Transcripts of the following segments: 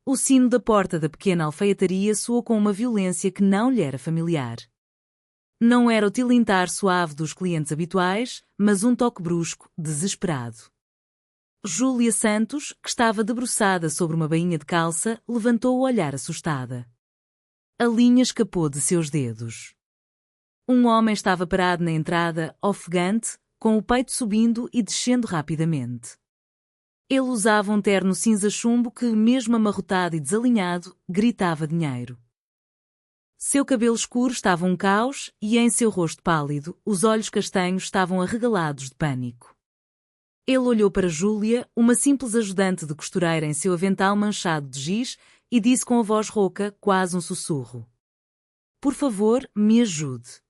O sino da porta da pequena alfaiataria soou com uma violência que não lhe era familiar. Não era o tilintar suave dos clientes habituais, mas um toque brusco, desesperado. Júlia Santos, que estava debruçada sobre uma bainha de calça, levantou o olhar assustada. A linha escapou de seus dedos. Um homem estava parado na entrada, ofegante, com o peito subindo e descendo rapidamente. Ele usava um terno cinza chumbo que, mesmo amarrotado e desalinhado, gritava dinheiro. Seu cabelo escuro estava um caos e, em seu rosto pálido, os olhos castanhos estavam arregalados de pânico. Ele olhou para Júlia, uma simples ajudante de costureira em seu avental manchado de giz, e disse com a voz rouca, quase um sussurro: "Por favor, me ajude."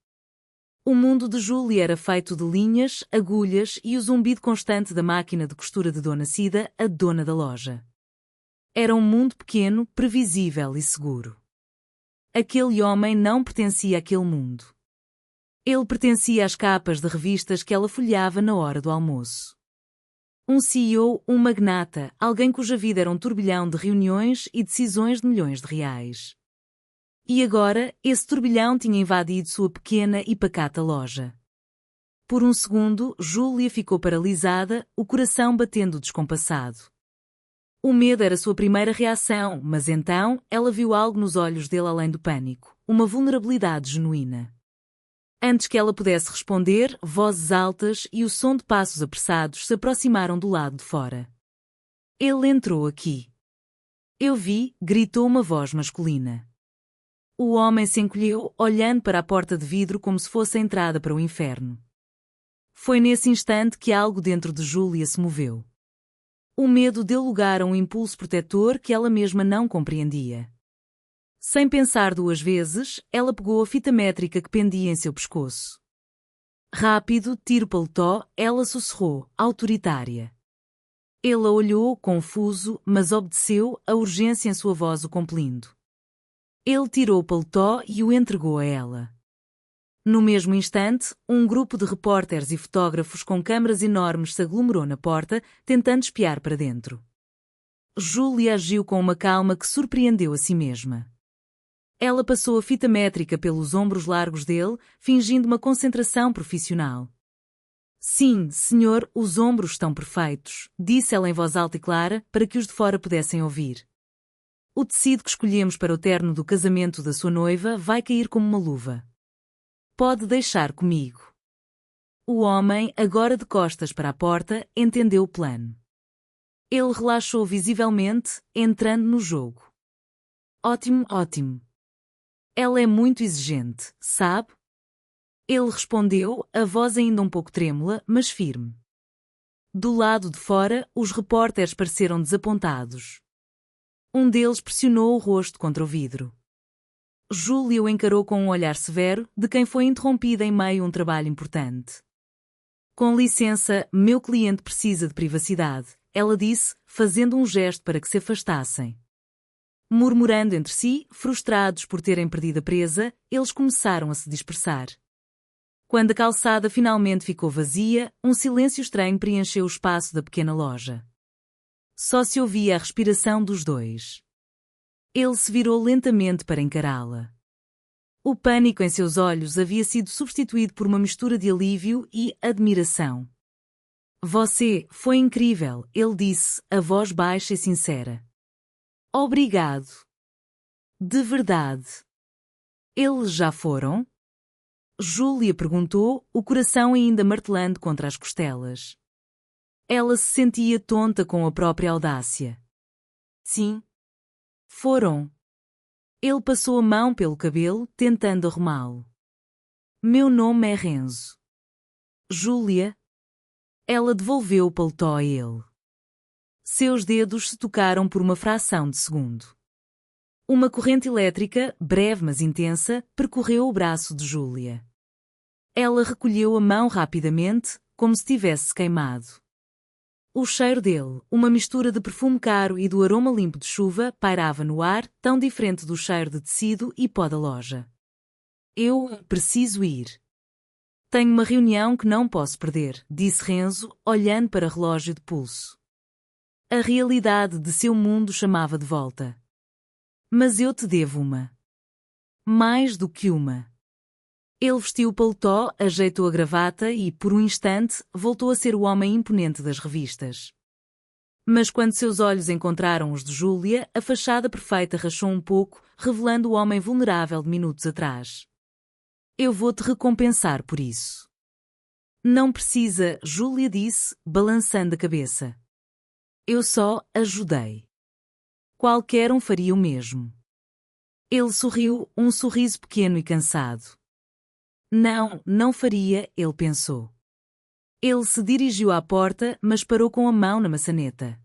O mundo de Júlia era feito de linhas, agulhas e o zumbido constante da máquina de costura de Dona Cida, a dona da loja. Era um mundo pequeno, previsível e seguro. Aquele homem não pertencia àquele mundo. Ele pertencia às capas de revistas que ela folheava na hora do almoço. Um CEO, um magnata, alguém cuja vida era um turbilhão de reuniões e decisões de milhões de reais. E agora, esse turbilhão tinha invadido sua pequena e pacata loja. Por um segundo, Júlia ficou paralisada, o coração batendo descompassado. O medo era sua primeira reação, mas então, ela viu algo nos olhos dele além do pânico, uma vulnerabilidade genuína. Antes que ela pudesse responder, vozes altas e o som de passos apressados se aproximaram do lado de fora. "Ele entrou aqui." "Eu vi", gritou uma voz masculina. O homem se encolheu, olhando para a porta de vidro como se fosse a entrada para o inferno. Foi nesse instante que algo dentro de Júlia se moveu. O medo deu lugar a um impulso protetor que ela mesma não compreendia. Sem pensar duas vezes, ela pegou a fita métrica que pendia em seu pescoço. "Rápido, tire o paletó", ela sussurrou, autoritária. Ele a olhou, confuso, mas obedeceu, a urgência em sua voz o compelindo. Ele tirou o paletó e o entregou a ela. No mesmo instante, um grupo de repórteres e fotógrafos com câmaras enormes se aglomerou na porta, tentando espiar para dentro. Júlia agiu com uma calma que surpreendeu a si mesma. Ela passou a fita métrica pelos ombros largos dele, fingindo uma concentração profissional. "Sim, senhor, os ombros estão perfeitos", disse ela em voz alta e clara, para que os de fora pudessem ouvir. "O tecido que escolhemos para o terno do casamento da sua noiva vai cair como uma luva. Pode deixar comigo." O homem, agora de costas para a porta, entendeu o plano. Ele relaxou visivelmente, entrando no jogo. "Ótimo, ótimo. Ela é muito exigente, sabe?" Ele respondeu, a voz ainda um pouco trêmula, mas firme. Do lado de fora, os repórteres pareceram desapontados. Um deles pressionou o rosto contra o vidro. Júlia o encarou com um olhar severo, de quem foi interrompida em meio a um trabalho importante. "Com licença, meu cliente precisa de privacidade", ela disse, fazendo um gesto para que se afastassem. Murmurando entre si, frustrados por terem perdido a presa, eles começaram a se dispersar. Quando a calçada finalmente ficou vazia, um silêncio estranho preencheu o espaço da pequena loja. Só se ouvia a respiração dos dois. Ele se virou lentamente para encará-la. O pânico em seus olhos havia sido substituído por uma mistura de alívio e admiração. "Você foi incrível", ele disse, a voz baixa e sincera. "Obrigado. De verdade." "Eles já foram?" Júlia perguntou, o coração ainda martelando contra as costelas. Ela se sentia tonta com a própria audácia. "Sim. Foram." Ele passou a mão pelo cabelo, tentando arrumá-lo. "Meu nome é Renzo." "Júlia." Ela devolveu o paletó a ele. Seus dedos se tocaram por uma fração de segundo. Uma corrente elétrica, breve mas intensa, percorreu o braço de Júlia. Ela recolheu a mão rapidamente, como se tivesse queimado. O cheiro dele, uma mistura de perfume caro e do aroma limpo de chuva, pairava no ar, tão diferente do cheiro de tecido e pó da loja. "Eu preciso ir. Tenho uma reunião que não posso perder", disse Renzo, olhando para o relógio de pulso. A realidade de seu mundo chamava de volta. Mas eu te devo uma. Mais do que uma. Ele vestiu o paletó, ajeitou a gravata e, por um instante, voltou a ser o homem imponente das revistas. Mas quando seus olhos encontraram os de Júlia, a fachada perfeita rachou um pouco, revelando o homem vulnerável de minutos atrás. Eu vou te recompensar por isso. Não precisa, Júlia disse, balançando a cabeça. Eu só ajudei. Qualquer um faria o mesmo. Ele sorriu, um sorriso pequeno e cansado. Não, não faria, ele pensou. Ele se dirigiu à porta, mas parou com a mão na maçaneta.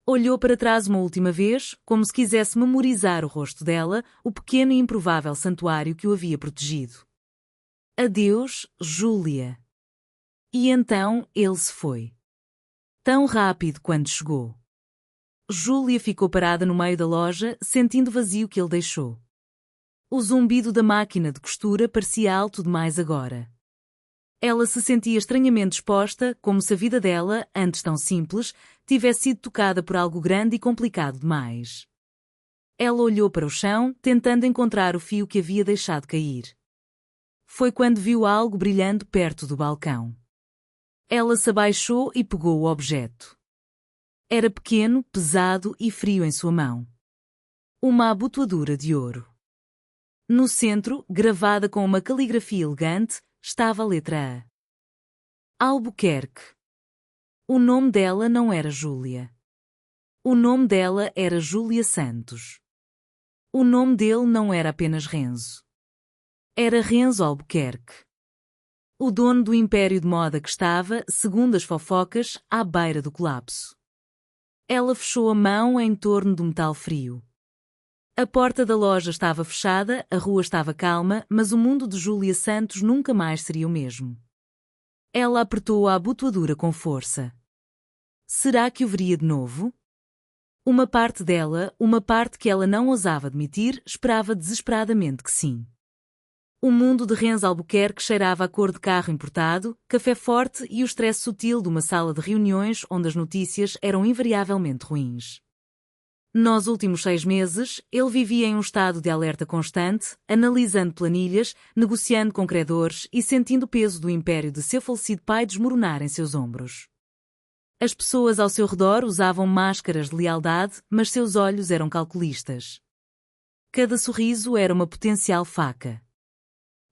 Olhou para trás uma última vez, como se quisesse memorizar o rosto dela, o pequeno e improvável santuário que o havia protegido. Adeus, Júlia. E então ele se foi. Tão rápido quando chegou. Júlia ficou parada no meio da loja, sentindo o vazio que ele deixou. O zumbido da máquina de costura parecia alto demais agora. Ela se sentia estranhamente exposta, como se a vida dela, antes tão simples, tivesse sido tocada por algo grande e complicado demais. Ela olhou para o chão, tentando encontrar o fio que havia deixado cair. Foi quando viu algo brilhando perto do balcão. Ela se abaixou e pegou o objeto. Era pequeno, pesado e frio em sua mão. Uma abotoadura de ouro. No centro, gravada com uma caligrafia elegante, estava a letra A. Albuquerque. O nome dela não era Júlia. O nome dela era Júlia Santos. O nome dele não era apenas Renzo. Era Renzo Albuquerque. O dono do império de moda que estava, segundo as fofocas, à beira do colapso. Ela fechou a mão em torno do metal frio. A porta da loja estava fechada, a rua estava calma, mas o mundo de Júlia Santos nunca mais seria o mesmo. Ela apertou a abotoadura com força. Será que o veria de novo? Uma parte dela, uma parte que ela não ousava admitir, esperava desesperadamente que sim. O mundo de Renzo Albuquerque cheirava a cor de carro importado, café forte e o estresse sutil de uma sala de reuniões onde as notícias eram invariavelmente ruins. Nos últimos 6 meses, ele vivia em um estado de alerta constante, analisando planilhas, negociando com credores e sentindo o peso do império de seu falecido pai desmoronar em seus ombros. As pessoas ao seu redor usavam máscaras de lealdade, mas seus olhos eram calculistas. Cada sorriso era uma potencial faca.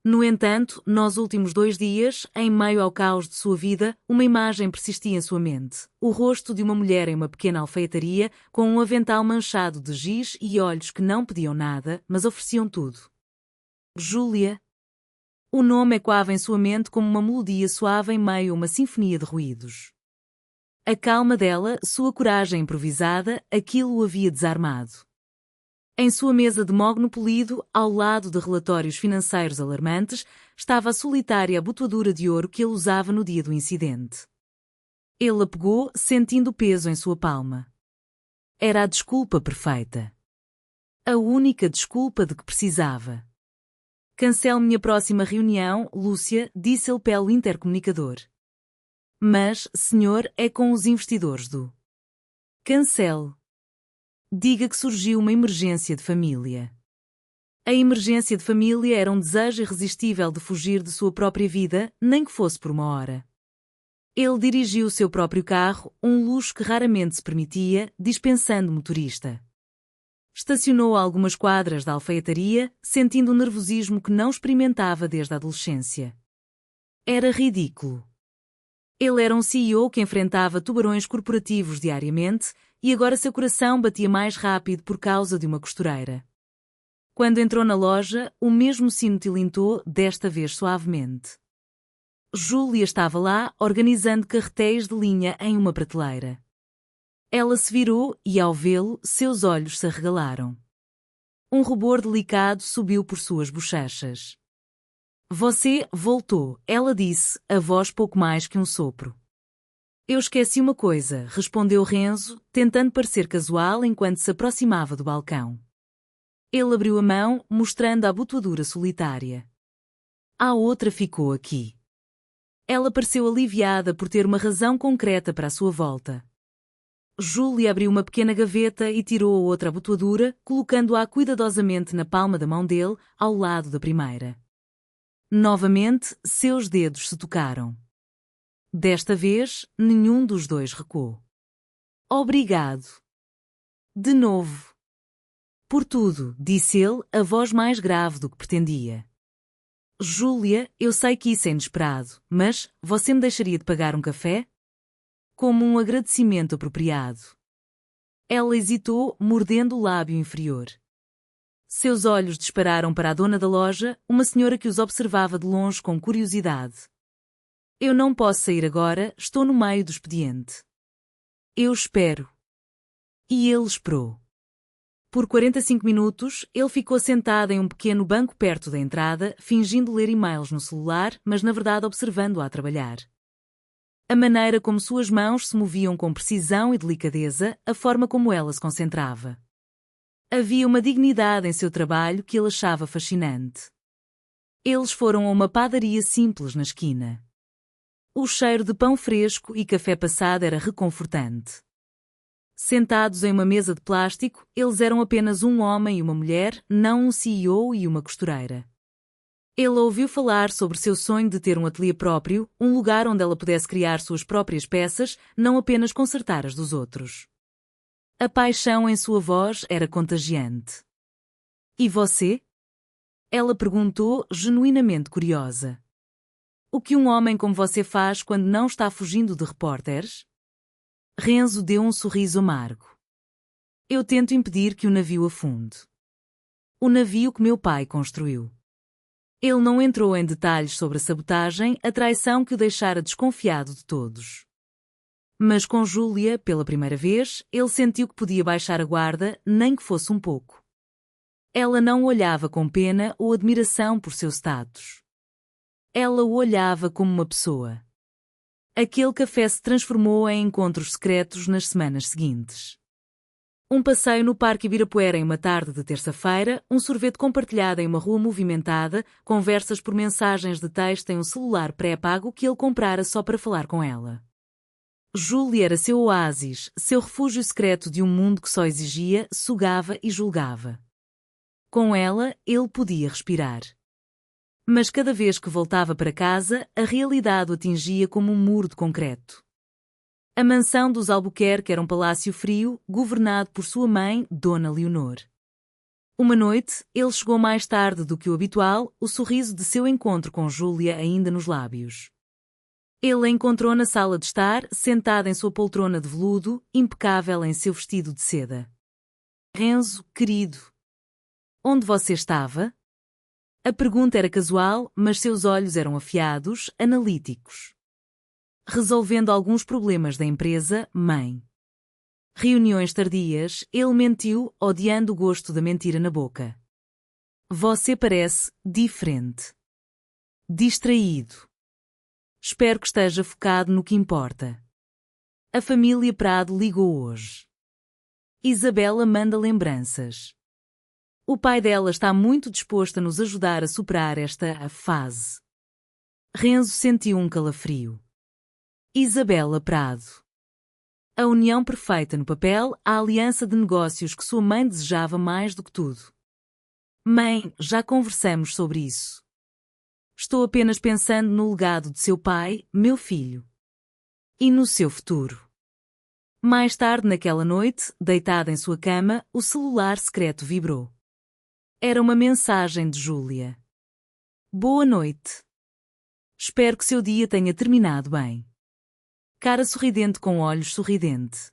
No entanto, nos últimos 2 dias, em meio ao caos de sua vida, uma imagem persistia em sua mente. O rosto de uma mulher em uma pequena alfaiataria, com um avental manchado de giz e olhos que não pediam nada, mas ofereciam tudo. Júlia. O nome ecoava em sua mente como uma melodia suave em meio a uma sinfonia de ruídos. A calma dela, sua coragem improvisada, aquilo o havia desarmado. Em sua mesa de mogno polido, ao lado de relatórios financeiros alarmantes, estava a solitária abotoadura de ouro que ele usava no dia do incidente. Ele a pegou, sentindo o peso em sua palma. Era a desculpa perfeita. A única desculpa de que precisava. Cancele minha próxima reunião, Lúcia, disse ele pelo intercomunicador. Mas, senhor, é com os investidores do... Cancele. Diga que surgiu uma emergência de família. A emergência de família era um desejo irresistível de fugir de sua própria vida, nem que fosse por uma hora. Ele dirigiu o seu próprio carro, um luxo que raramente se permitia, dispensando motorista. Estacionou a algumas quadras da alfaiataria, sentindo um nervosismo que não experimentava desde a adolescência. Era ridículo. Ele era um CEO que enfrentava tubarões corporativos diariamente, e agora seu coração batia mais rápido por causa de uma costureira. Quando entrou na loja, o mesmo sino tilintou, desta vez suavemente. Júlia estava lá, organizando carretéis de linha em uma prateleira. Ela se virou e, ao vê-lo, seus olhos se arregalaram. Um rubor delicado subiu por suas bochechas. Você voltou, ela disse, a voz pouco mais que um sopro. Eu esqueci uma coisa, respondeu Renzo, tentando parecer casual enquanto se aproximava do balcão. Ele abriu a mão, mostrando a abotoadura solitária. A outra ficou aqui. Ela pareceu aliviada por ter uma razão concreta para a sua volta. Júlia abriu uma pequena gaveta e tirou a outra abotoadura, colocando-a cuidadosamente na palma da mão dele, ao lado da primeira. Novamente, seus dedos se tocaram. Desta vez, nenhum dos dois recuou. Obrigado. De novo. Por tudo, disse ele, a voz mais grave do que pretendia. Júlia, eu sei que isso é inesperado, mas você me deixaria de pagar um café? Como um agradecimento apropriado. Ela hesitou, mordendo o lábio inferior. Seus olhos dispararam para a dona da loja, uma senhora que os observava de longe com curiosidade. Eu não posso sair agora, estou no meio do expediente. Eu espero. E ele esperou. Por 45 minutos, ele ficou sentado em um pequeno banco perto da entrada, fingindo ler e-mails no celular, mas na verdade observando-a a trabalhar. A maneira como suas mãos se moviam com precisão e delicadeza, a forma como ela se concentrava. Havia uma dignidade em seu trabalho que ele achava fascinante. Eles foram a uma padaria simples na esquina. O cheiro de pão fresco e café passado era reconfortante. Sentados em uma mesa de plástico, eles eram apenas um homem e uma mulher, não um CEO e uma costureira. Ele ouviu falar sobre seu sonho de ter um ateliê próprio, um lugar onde ela pudesse criar suas próprias peças, não apenas consertar as dos outros. A paixão em sua voz era contagiante. E você? Ela perguntou, genuinamente curiosa. O que um homem como você faz quando não está fugindo de repórteres? Renzo deu um sorriso amargo. Eu tento impedir que o navio afunde. O navio que meu pai construiu. Ele não entrou em detalhes sobre a sabotagem, a traição que o deixara desconfiado de todos. Mas com Júlia, pela primeira vez, ele sentiu que podia baixar a guarda, nem que fosse um pouco. Ela não o olhava com pena ou admiração por seu status. Ela o olhava como uma pessoa. Aquele café se transformou em encontros secretos nas semanas seguintes. Um passeio no Parque Ibirapuera em uma tarde de terça-feira, um sorvete compartilhado em uma rua movimentada, conversas por mensagens de texto em um celular pré-pago que ele comprara só para falar com ela. Júlia era seu oásis, seu refúgio secreto de um mundo que só exigia, sugava e julgava. Com ela, ele podia respirar. Mas cada vez que voltava para casa, a realidade o atingia como um muro de concreto. A mansão dos Albuquerque era um palácio frio, governado por sua mãe, Dona Leonor. Uma noite, ele chegou mais tarde do que o habitual, o sorriso de seu encontro com Júlia ainda nos lábios. Ele a encontrou na sala de estar, sentada em sua poltrona de veludo, impecável em seu vestido de seda. Renzo, querido. Onde você estava? A pergunta era casual, mas seus olhos eram afiados, analíticos. Resolvendo alguns problemas da empresa, mãe. Reuniões tardias, ele mentiu, odiando o gosto da mentira na boca. Você parece diferente. Distraído. Espero que esteja focado no que importa. A família Prado ligou hoje. Isabela manda lembranças. O pai dela está muito disposto a nos ajudar a superar esta fase. Renzo sentiu um calafrio. Isabela Prado. A união perfeita no papel, a aliança de negócios que sua mãe desejava mais do que tudo. Mãe, já conversamos sobre isso. Estou apenas pensando no legado de seu pai, meu filho. E no seu futuro. Mais tarde naquela noite, deitada em sua cama, o celular secreto vibrou. Era uma mensagem de Júlia. Boa noite. Espero que seu dia tenha terminado bem. Cara sorridente com olhos sorridente.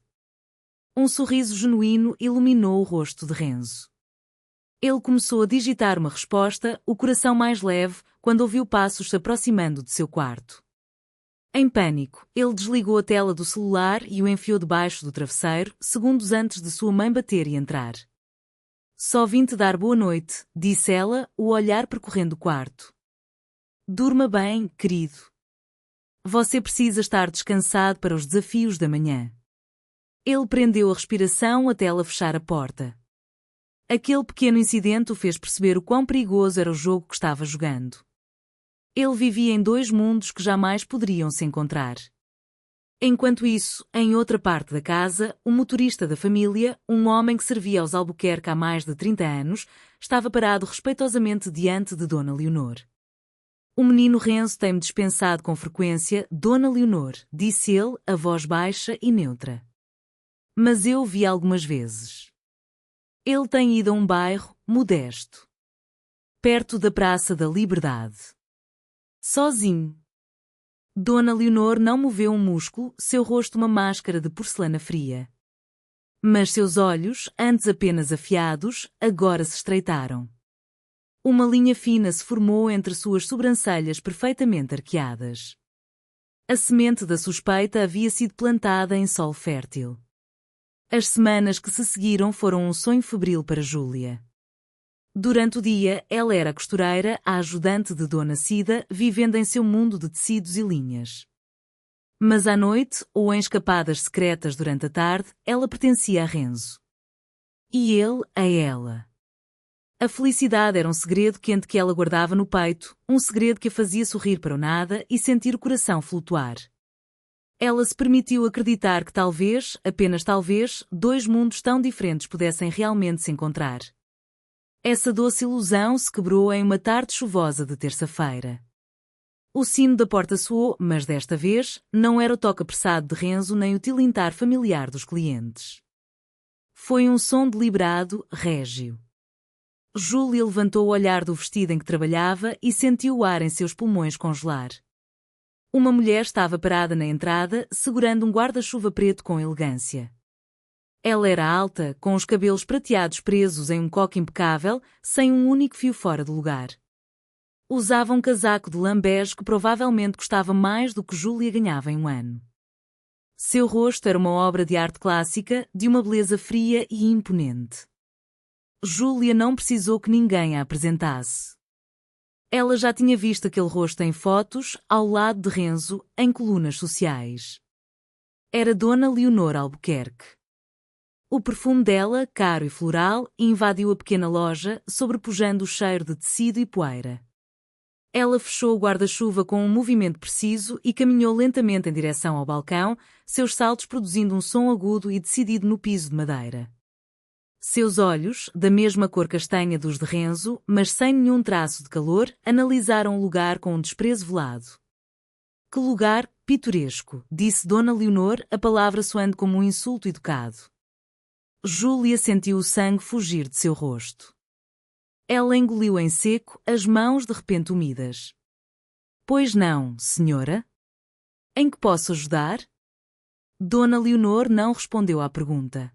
Um sorriso genuíno iluminou o rosto de Renzo. Ele começou a digitar uma resposta, o coração mais leve, quando ouviu passos se aproximando de seu quarto. Em pânico, ele desligou a tela do celular e o enfiou debaixo do travesseiro, segundos antes de sua mãe bater e entrar. Só vim te dar boa noite, disse ela, o olhar percorrendo o quarto. Durma bem, querido. Você precisa estar descansado para os desafios da manhã. Ele prendeu a respiração até ela fechar a porta. Aquele pequeno incidente o fez perceber o quão perigoso era o jogo que estava jogando. Ele vivia em dois mundos que jamais poderiam se encontrar. Enquanto isso, em outra parte da casa, o motorista da família, um homem que servia aos Albuquerque há mais de 30 anos, estava parado respeitosamente diante de Dona Leonor. O menino Renzo tem-me dispensado com frequência, Dona Leonor, disse ele, a voz baixa e neutra. Mas eu o vi algumas vezes. Ele tem ido a um bairro modesto, perto da Praça da Liberdade. Sozinho. Dona Leonor não moveu um músculo, seu rosto uma máscara de porcelana fria. Mas seus olhos, antes apenas afiados, agora se estreitaram. Uma linha fina se formou entre suas sobrancelhas perfeitamente arqueadas. A semente da suspeita havia sido plantada em solo fértil. As semanas que se seguiram foram um sonho febril para Júlia. Durante o dia, ela era a costureira, a ajudante de Dona Cida, vivendo em seu mundo de tecidos e linhas. Mas à noite, ou em escapadas secretas durante a tarde, ela pertencia a Renzo. E ele a ela. A felicidade era um segredo quente que ela guardava no peito, um segredo que a fazia sorrir para o nada e sentir o coração flutuar. Ela se permitiu acreditar que talvez, apenas talvez, dois mundos tão diferentes pudessem realmente se encontrar. Essa doce ilusão se quebrou em uma tarde chuvosa de terça-feira. O sino da porta soou, mas desta vez, não era o toque apressado de Renzo nem o tilintar familiar dos clientes. Foi um som deliberado, régio. Júlia levantou o olhar do vestido em que trabalhava e sentiu o ar em seus pulmões congelar. Uma mulher estava parada na entrada, segurando um guarda-chuva preto com elegância. Ela era alta, com os cabelos prateados presos em um coque impecável, sem um único fio fora do lugar. Usava um casaco de lã bege que provavelmente custava mais do que Júlia ganhava em um ano. Seu rosto era uma obra de arte clássica, de uma beleza fria e imponente. Júlia não precisou que ninguém a apresentasse. Ela já tinha visto aquele rosto em fotos, ao lado de Renzo, em colunas sociais. Era Dona Leonor Albuquerque. O perfume dela, caro e floral, invadiu a pequena loja, sobrepujando o cheiro de tecido e poeira. Ela fechou o guarda-chuva com um movimento preciso e caminhou lentamente em direção ao balcão, seus saltos produzindo um som agudo e decidido no piso de madeira. Seus olhos, da mesma cor castanha dos de Renzo, mas sem nenhum traço de calor, analisaram o lugar com um desprezo velado. Que lugar pitoresco, disse Dona Leonor, a palavra soando como um insulto educado. Júlia sentiu o sangue fugir de seu rosto. Ela engoliu em seco, as mãos de repente úmidas. Pois não, senhora? Em que posso ajudar? Dona Leonor não respondeu à pergunta.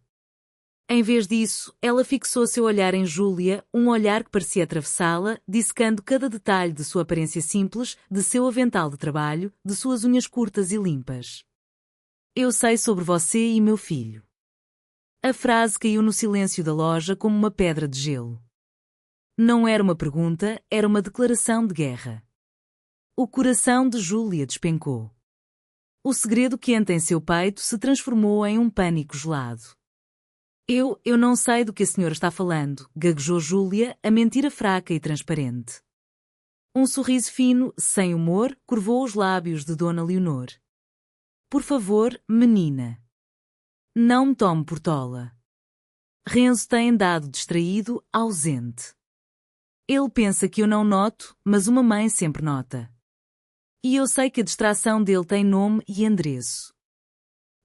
Em vez disso, ela fixou seu olhar em Júlia, um olhar que parecia atravessá-la, dissecando cada detalhe de sua aparência simples, de seu avental de trabalho, de suas unhas curtas e limpas. Eu sei sobre você e meu filho. A frase caiu no silêncio da loja como uma pedra de gelo. Não era uma pergunta, era uma declaração de guerra. O coração de Júlia despencou. O segredo quente em seu peito se transformou em um pânico gelado. Eu não sei do que a senhora está falando, gaguejou Júlia, a mentira fraca e transparente. Um sorriso fino, sem humor, curvou os lábios de Dona Leonor. Por favor, menina. Não me tome por tola. Renzo tem andado distraído, ausente. Ele pensa que eu não noto, mas uma mãe sempre nota. E eu sei que a distração dele tem nome e endereço.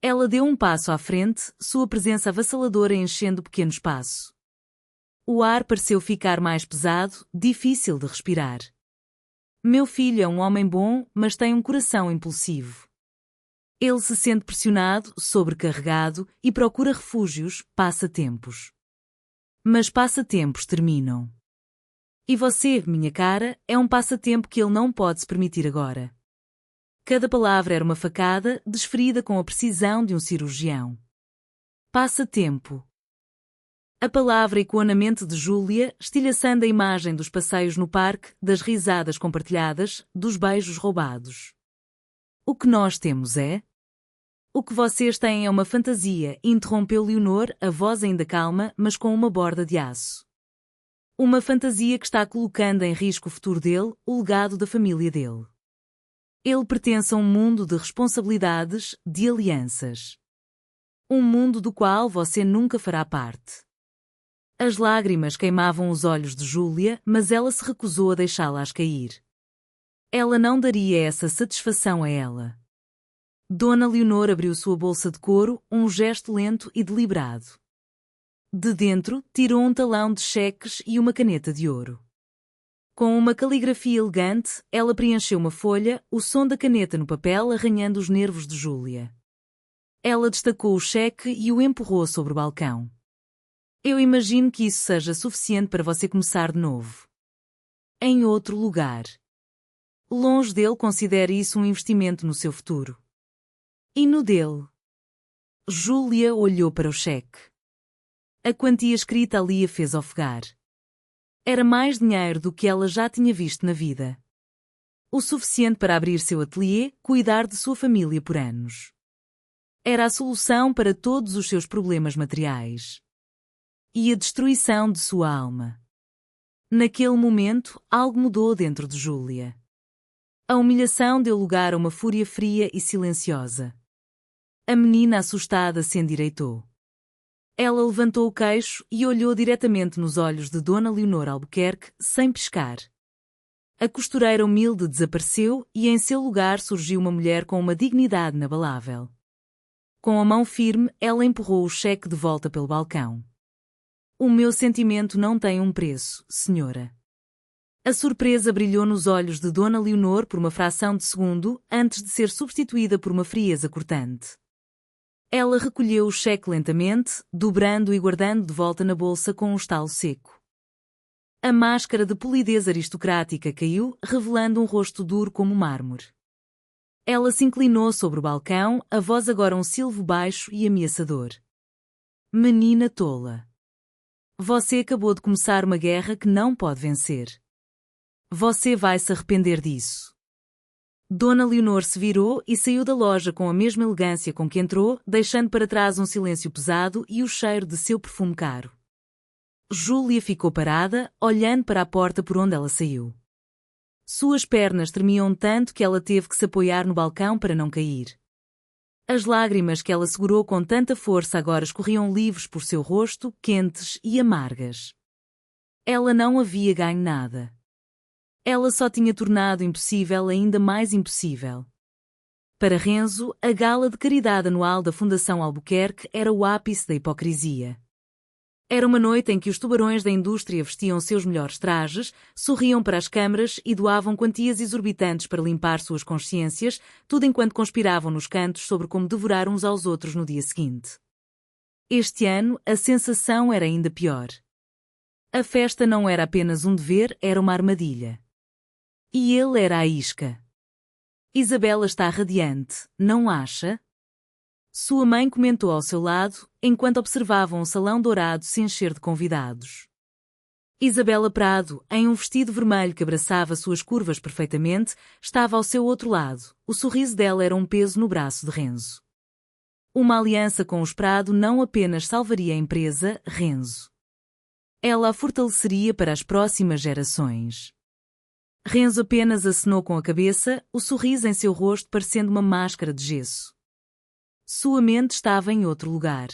Ela deu um passo à frente, sua presença avassaladora enchendo o pequeno espaço. O ar pareceu ficar mais pesado, difícil de respirar. Meu filho é um homem bom, mas tem um coração impulsivo. Ele se sente pressionado, sobrecarregado e procura refúgios, passatempos. Mas passatempos terminam. E você, minha cara, é um passatempo que ele não pode se permitir agora. Cada palavra era uma facada, desferida com a precisão de um cirurgião. Passatempo. A palavra ecoou na mente de Júlia, estilhaçando a imagem dos passeios no parque, das risadas compartilhadas, dos beijos roubados. O que nós temos é... O que vocês têm é uma fantasia, interrompeu Leonor, a voz ainda calma, mas com uma borda de aço. Uma fantasia que está colocando em risco o futuro dele, o legado da família dele. Ele pertence a um mundo de responsabilidades, de alianças. Um mundo do qual você nunca fará parte. As lágrimas queimavam os olhos de Júlia, mas ela se recusou a deixá-las cair. Ela não daria essa satisfação a ela. Dona Leonor abriu sua bolsa de couro, um gesto lento e deliberado. De dentro, tirou um talão de cheques e uma caneta de ouro. Com uma caligrafia elegante, ela preencheu uma folha, o som da caneta no papel arranhando os nervos de Júlia. Ela destacou o cheque e o empurrou sobre o balcão. Eu imagino que isso seja suficiente para você começar de novo. Em outro lugar. Longe dele, considere isso um investimento no seu futuro. E no dele? Júlia olhou para o cheque. A quantia escrita ali a fez ofegar. Era mais dinheiro do que ela já tinha visto na vida. O suficiente para abrir seu ateliê, cuidar de sua família por anos. Era a solução para todos os seus problemas materiais. E a destruição de sua alma. Naquele momento, algo mudou dentro de Júlia. A humilhação deu lugar a uma fúria fria e silenciosa. A menina assustada se endireitou. Ela levantou o queixo e olhou diretamente nos olhos de Dona Leonor Albuquerque, sem piscar. A costureira humilde desapareceu e em seu lugar surgiu uma mulher com uma dignidade inabalável. Com a mão firme, ela empurrou o cheque de volta pelo balcão. O meu sentimento não tem um preço, senhora. A surpresa brilhou nos olhos de Dona Leonor por uma fração de segundo, antes de ser substituída por uma frieza cortante. Ela recolheu o cheque lentamente, dobrando e guardando de volta na bolsa com um estalo seco. A máscara de polidez aristocrática caiu, revelando um rosto duro como mármore. Ela se inclinou sobre o balcão, a voz agora um silvo baixo e ameaçador. Menina tola. Você acabou de começar uma guerra que não pode vencer. Você vai se arrepender disso. Dona Leonor se virou e saiu da loja com a mesma elegância com que entrou, deixando para trás um silêncio pesado e o cheiro de seu perfume caro. Júlia ficou parada, olhando para a porta por onde ela saiu. Suas pernas tremiam tanto que ela teve que se apoiar no balcão para não cair. As lágrimas que ela segurou com tanta força agora escorriam livres por seu rosto, quentes e amargas. Ela não havia ganho nada. Ela só tinha tornado impossível ainda mais impossível. Para Renzo, a gala de caridade anual da Fundação Albuquerque era o ápice da hipocrisia. Era uma noite em que os tubarões da indústria vestiam seus melhores trajes, sorriam para as câmaras e doavam quantias exorbitantes para limpar suas consciências, tudo enquanto conspiravam nos cantos sobre como devorar uns aos outros no dia seguinte. Este ano, a sensação era ainda pior. A festa não era apenas um dever, era uma armadilha. E ele era a isca. Isabela está radiante, não acha? Sua mãe comentou ao seu lado, enquanto observavam um salão dourado se encher de convidados. Isabela Prado, em um vestido vermelho que abraçava suas curvas perfeitamente, estava ao seu outro lado. O sorriso dela era um peso no braço de Renzo. Uma aliança com os Prado não apenas salvaria a empresa, Renzo. Ela a fortaleceria para as próximas gerações. Renzo apenas acenou com a cabeça, o sorriso em seu rosto parecendo uma máscara de gesso. Sua mente estava em outro lugar.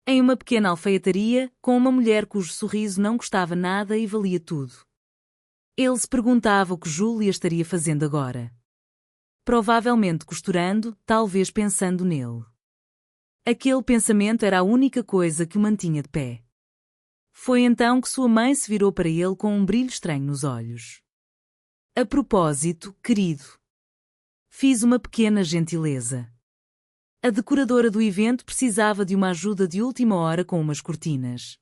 Em uma pequena alfaiataria, com uma mulher cujo sorriso não custava nada e valia tudo. Ele se perguntava o que Júlia estaria fazendo agora. Provavelmente costurando, talvez pensando nele. Aquele pensamento era a única coisa que o mantinha de pé. Foi então que sua mãe se virou para ele com um brilho estranho nos olhos. A propósito, querido. Fiz uma pequena gentileza. A decoradora do evento precisava de uma ajuda de última hora com umas cortinas.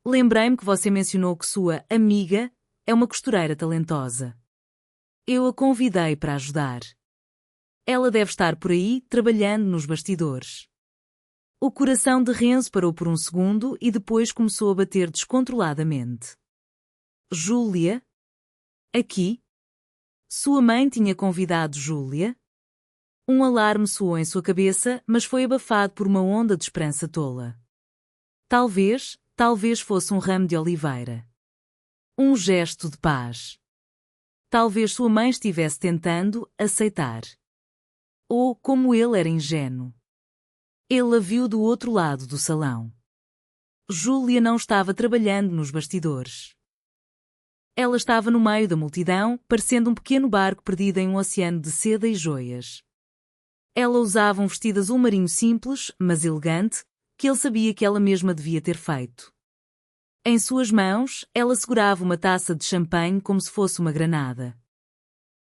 Lembrei-me que você mencionou que sua amiga é uma costureira talentosa. Eu a convidei para ajudar. Ela deve estar por aí, trabalhando nos bastidores. O coração de Renzo parou por um segundo e depois começou a bater descontroladamente. Júlia? Aqui? Sua mãe tinha convidado Júlia? Um alarme soou em sua cabeça, mas foi abafado por uma onda de esperança tola. Talvez fosse um ramo de oliveira. Um gesto de paz. Talvez sua mãe estivesse tentando aceitar. Ou como ele era ingênuo. Ele a viu do outro lado do salão. Júlia não estava trabalhando nos bastidores. Ela estava no meio da multidão, parecendo um pequeno barco perdido em um oceano de seda e joias. Ela usava um vestido azul marinho simples, mas elegante, que ele sabia que ela mesma devia ter feito. Em suas mãos, ela segurava uma taça de champanhe como se fosse uma granada.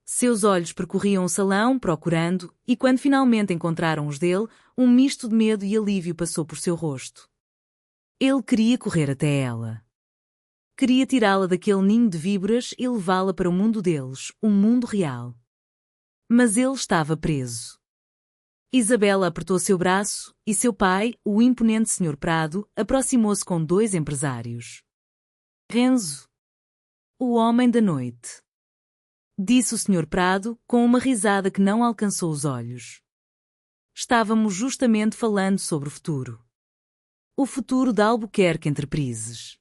Seus olhos percorriam o salão procurando, e quando finalmente encontraram os dele, um misto de medo e alívio passou por seu rosto. Ele queria correr até ela. Queria tirá-la daquele ninho de víboras e levá-la para o mundo deles, um mundo real. Mas ele estava preso. Isabela apertou seu braço, e seu pai, o imponente Sr. Prado, aproximou-se com 2 empresários. Renzo. O homem da noite. Disse o Sr. Prado, com uma risada que não alcançou os olhos. Estávamos justamente falando sobre o futuro. O futuro da Albuquerque Enterprises.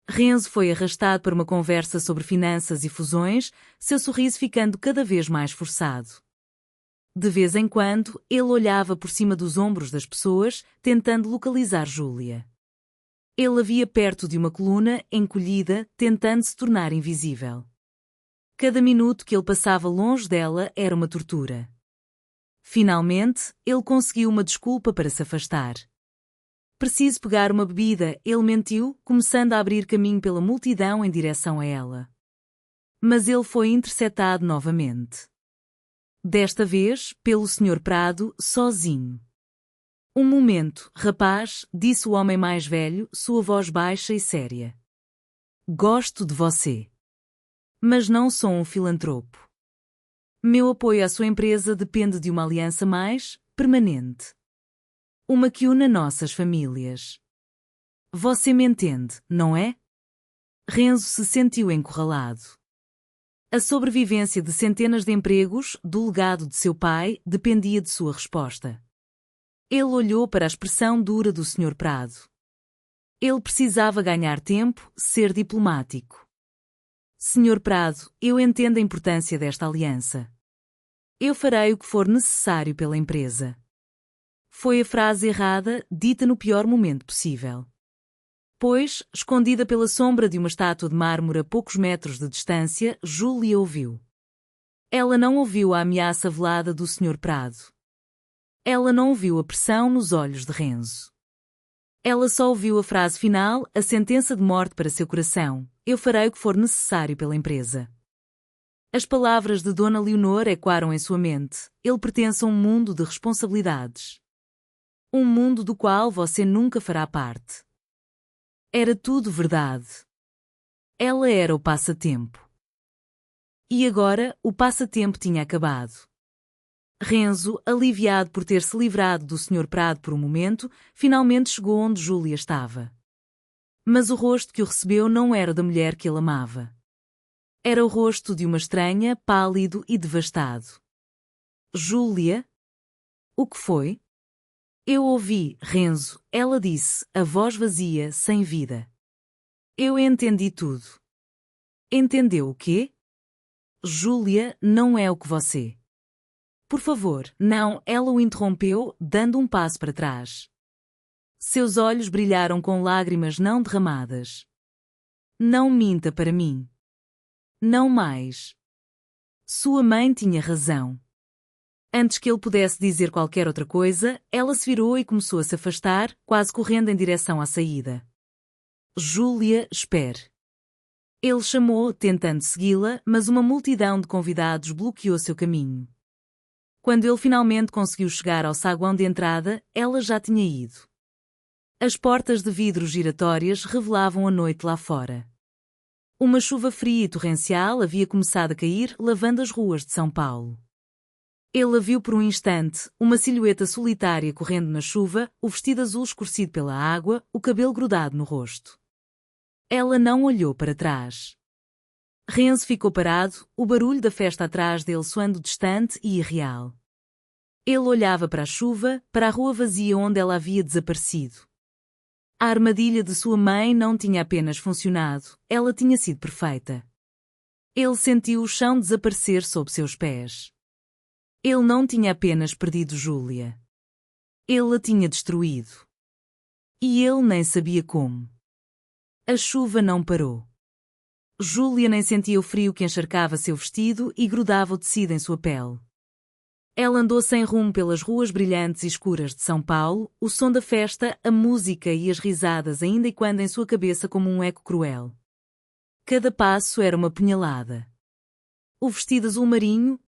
Renzo foi arrastado para uma conversa sobre finanças e fusões, seu sorriso ficando cada vez mais forçado. De vez em quando, ele olhava por cima dos ombros das pessoas, tentando localizar Júlia. Ele a via perto de uma coluna, encolhida, tentando se tornar invisível. Cada minuto que ele passava longe dela era uma tortura. Finalmente, ele conseguiu uma desculpa para se afastar. Preciso pegar uma bebida, ele mentiu, começando a abrir caminho pela multidão em direção a ela. Mas ele foi interceptado novamente. Desta vez, pelo Sr. Prado, sozinho. Um momento, rapaz, disse o homem mais velho, sua voz baixa e séria. Gosto de você. Mas não sou um filantropo. Meu apoio à sua empresa depende de uma aliança mais permanente. Uma que una nossas famílias. Você me entende, não é? Renzo se sentiu encurralado. A sobrevivência de centenas de empregos, do legado de seu pai, dependia de sua resposta. Ele olhou para a expressão dura do Sr. Prado. Ele precisava ganhar tempo, ser diplomático. Sr. Prado, eu entendo a importância desta aliança. Eu farei o que for necessário pela empresa. Foi a frase errada, dita no pior momento possível. Pois, escondida pela sombra de uma estátua de mármore a poucos metros de distância, Júlia ouviu. Ela não ouviu a ameaça velada do Sr. Prado. Ela não ouviu a pressão nos olhos de Renzo. Ela só ouviu a frase final, a sentença de morte para seu coração: eu farei o que for necessário pela empresa. As palavras de Dona Leonor ecoaram em sua mente: ele pertence a um mundo de responsabilidades. Um mundo do qual você nunca fará parte. Era tudo verdade. Ela era o passatempo. E agora, o passatempo tinha acabado. Renzo, aliviado por ter se livrado do Sr. Prado por um momento, finalmente chegou onde Júlia estava. Mas o rosto que o recebeu não era o da mulher que ele amava. Era o rosto de uma estranha, pálido e devastado. Júlia? O que foi? Eu ouvi, Renzo, ela disse, a voz vazia, sem vida. Eu entendi tudo. Entendeu o quê? Júlia não é o que você. Por favor, não, ela o interrompeu, dando um passo para trás. Seus olhos brilharam com lágrimas não derramadas. Não minta para mim. Não mais. Sua mãe tinha razão. Antes que ele pudesse dizer qualquer outra coisa, ela se virou e começou a se afastar, quase correndo em direção à saída. Júlia, espere. Ele chamou, tentando segui-la, mas uma multidão de convidados bloqueou seu caminho. Quando ele finalmente conseguiu chegar ao saguão de entrada, ela já tinha ido. As portas de vidro giratórias revelavam a noite lá fora. Uma chuva fria e torrencial havia começado a cair, lavando as ruas de São Paulo. Ele a viu por um instante, uma silhueta solitária correndo na chuva, o vestido azul escurecido pela água, o cabelo grudado no rosto. Ela não olhou para trás. Renzo ficou parado, o barulho da festa atrás dele soando distante e irreal. Ele olhava para a chuva, para a rua vazia onde ela havia desaparecido. A armadilha de sua mãe não tinha apenas funcionado, ela tinha sido perfeita. Ele sentiu o chão desaparecer sob seus pés. Ele não tinha apenas perdido Júlia. Ele a tinha destruído. E ele nem sabia como. A chuva não parou. Júlia nem sentia o frio que encharcava seu vestido e grudava o tecido em sua pele. Ela andou sem rumo pelas ruas brilhantes e escuras de São Paulo, o som da festa, a música e as risadas ainda ecoando em sua cabeça como um eco cruel. Cada passo era uma punhalada. O vestido azul marinho,